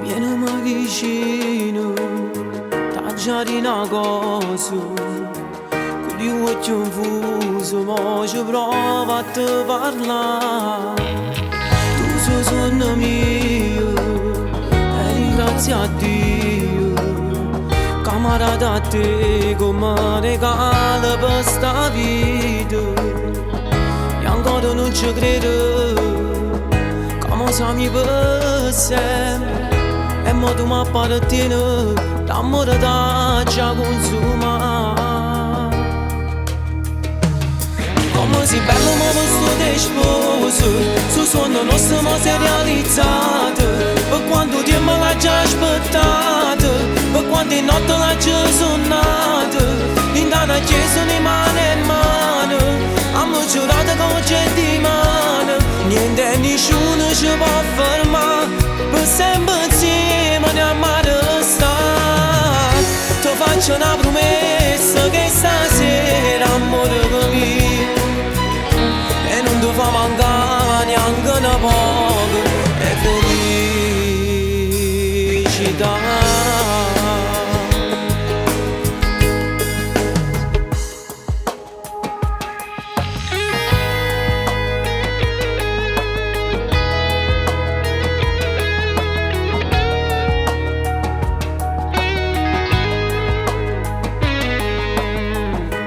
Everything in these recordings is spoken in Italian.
Vienimi vicino, t'aggiari una cosa, con gli occhi infusi, ma ci prova a te parlare. Tu sei sonno mio, e ringrazio a Dio, camarada a te come regalo per sta vita. E ancora non ci credo, come siamo per sempre. E mo tu mi appartieni, l'amore t'ha consuma. Come si bello ma questo te sposo, su sogno nostro ma si è realizzato. Per quanto tempo l'ha già aspettato, per quante notti l'ha già suonato. In data chiesa di mano in mano, abbiamo giurato come settimana. Niente e nessuno ci può fermare, per sempre insieme andiamo a restare. Ti faccio una promessa che stasera amore mio, e non ti fa mancare neanche un poco e felicità.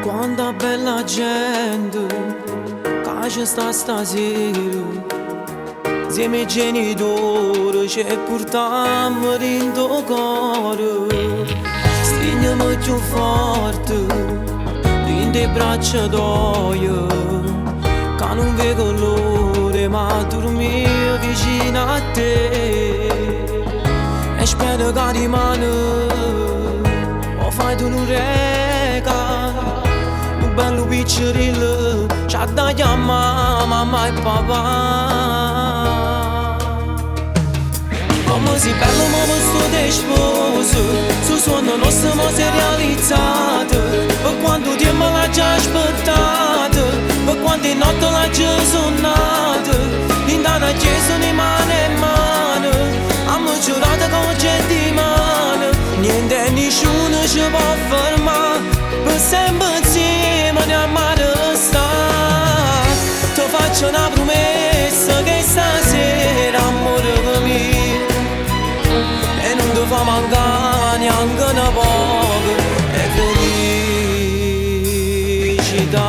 Quanta bella gente che ci sta stasera, insieme ai genitori ci portiamo dentro cuore. Stringiamo più forte dentro i braccia d'oio, che non vedo l'ora ma dormire vicino a te. E spero che rimane o fai tu un regalo, un bello piccerello c'ha da chiamare mamma e papà. Come si bello ma questo te sposo, su sogno nostro ma si è realizzato. Per quanto tempo l'ha già aspettato, per quante notti l'ha già suonato. In data chiesa di mano in mano, abbiamo giurato come settimana. Niente e nessuno ci può fermare, per sempre insieme andiamo a restare. Ti faccio una promessa che stasera amore mio, e non ti fa mancare neanche un poco e felicità.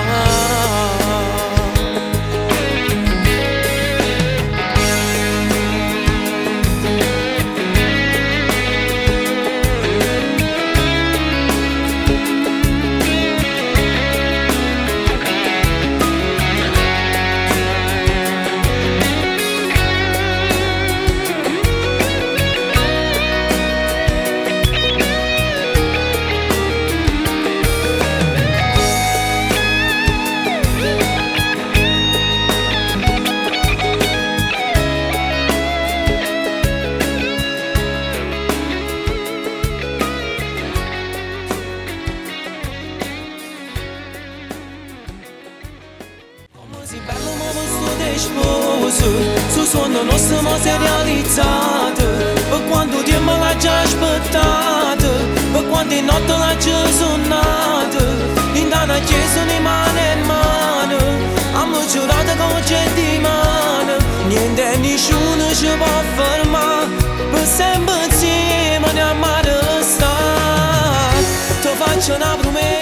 Si bello ma questo te sposo, su sogno nostro ma si è realizzato. Per quanto tempo l'ha già aspettato, per quante notti l'ha già suonato. In data chiesa di mano in mano, abbiamo giurato come settimana. Niente e nessuno ci può fermare, per sempre insieme andiamo a restare. Ti faccio una promessa